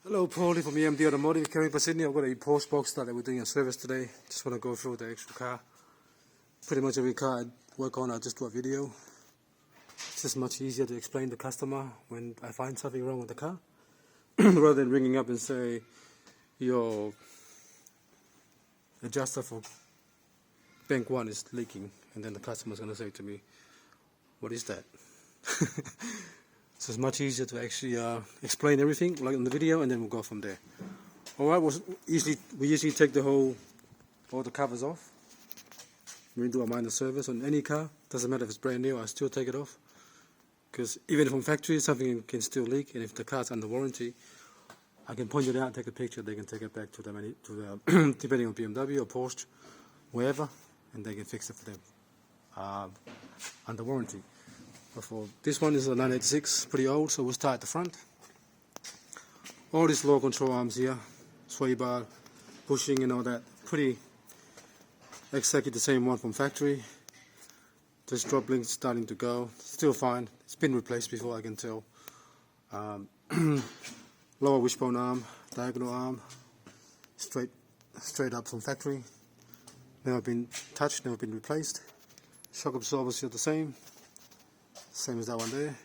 Hello, Paulie from EMD Automotive, coming from Sydney. I've got a Porsche Boxster that we're doing a service today. Just want to go through the actual car. Pretty much every car I work on, I just do a video. It's just much easier to explain to the customer when I find something wrong with the car, rather than ringing up and say your adjuster for bank 1 is leaking, and then the customer's going to say to me, "What is that?" So it's much easier to actually explain everything like in the video, and then we'll go from there. Alright, we usually take all the covers off. We do a minor service on any car. Doesn't matter if it's brand new, I still take it off. Because even from factory, something can still leak, and if the car's under warranty, I can point it out, take a picture, they can take it back to the depending on BMW or Porsche, wherever, and they can fix it for them under warranty. For this one is a 986, pretty old, so we'll start at the front. All these low control arms here, sway bar, bushing and all that, pretty exactly the same one from factory. This drop link's starting to go, still fine. It's been replaced before, I can tell. Lower wishbone arm, diagonal arm, straight up from factory. Never been touched, never been replaced. Shock absorbers here the same as that one there,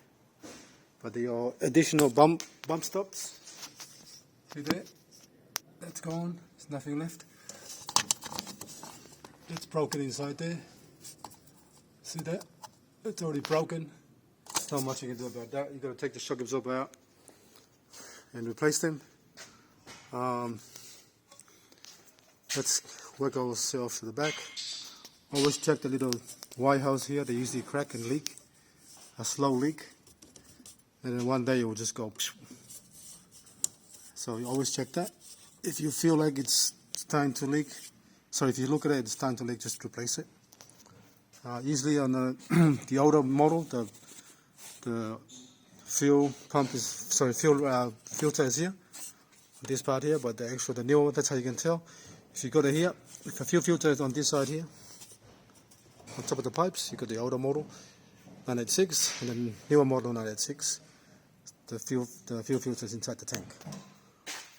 but the additional bump stops, see there, that's gone, there's nothing left. It's broken inside there, see that, it's already broken. There's not much you can do about that. You've got to take the shock absorber out and replace them. Let's work ourselves to the back. Always check the little Y house here, they usually crack and leak. A slow leak, and then one day it will just go. So you always check that. If you feel like it's time to leak, so if you look at it, it's time to leak, just replace it. Usually on the older model, the fuel pump is filter is here, this part here, but the newer one, that's how you can tell. If you go to here, if the fuel filter is on this side here, on top of the pipes, you got the older model. 986, and then newer model 986. The fuel filter is inside the tank.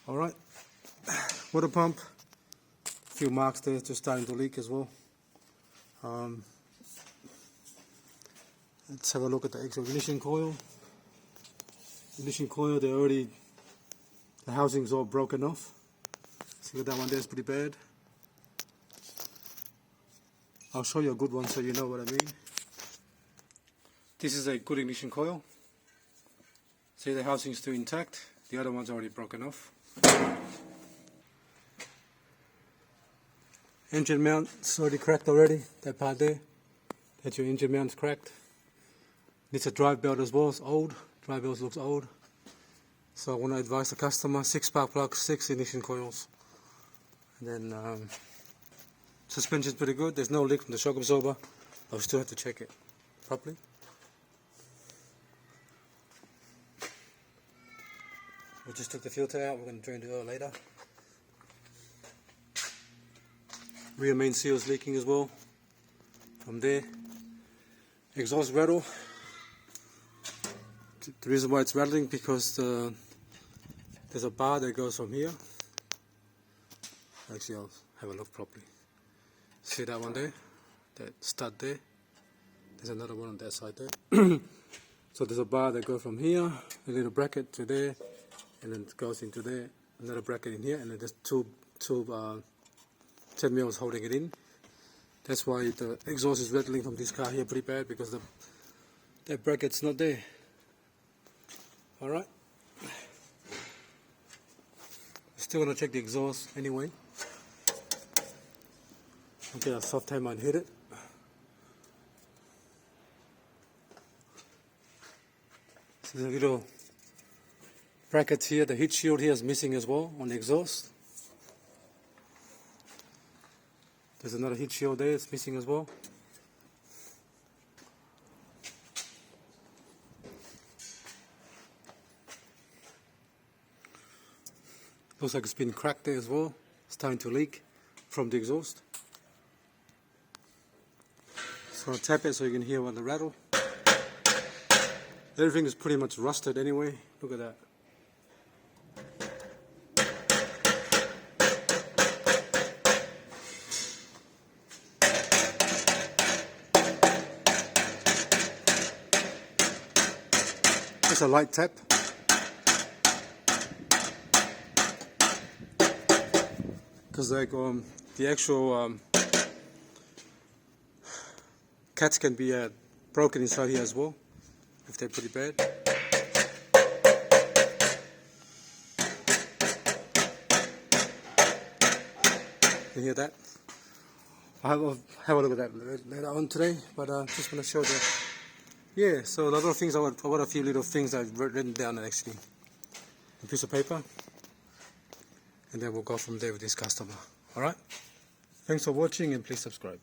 Alright, water pump, a few marks there, just starting to leak as well. Let's have a look at the actual ignition coil. Ignition coil, the housing's all broken off. See that one there is pretty bad. I'll show you a good one so you know what I mean. This is a good ignition coil. See, the housing is still intact. The other one's already broken off. Engine mount is already cracked already. That part there. That's your engine mount's cracked. Needs a drive belt as well. It's old. Drive belt looks old. So I want to advise the customer: 6 spark plugs, 6 ignition coils. And then suspension's pretty good. There's no leak from the shock absorber. I'll still have to check it properly. We just took the filter out, we're going to drain the oil later. Rear main seal is leaking as well. From there. Exhaust rattle. The reason why it's rattling because there's a bar that goes from here. Actually, I'll have a look properly. See that one there? That stud there? There's another one on that side there. So there's a bar that goes from here, a little bracket to there, and then it goes into there, another bracket in here, and then there's two 10 mils holding it in. That's why the exhaust is rattling from this car here pretty bad, because that bracket's not there. Alright. Still want to check the exhaust anyway. Okay, a soft hammer and hit it. So there's a little bracket here, the heat shield here is missing as well on the exhaust. There's another heat shield there, it's missing as well. Looks like it's been cracked there as well. It's starting to leak from the exhaust. So I'll tap it so you can hear what the rattle. Everything is pretty much rusted anyway. Look at that. just a light tap. Because like the actual cats can be broken inside here as well if they're pretty bad. You hear that? I'll have a look at that later on today, but just want to show that. Yeah, so a lot of things, I got a few little things I've written down actually. A piece of paper, and then we'll go from there with this customer. Alright? Thanks for watching and please subscribe.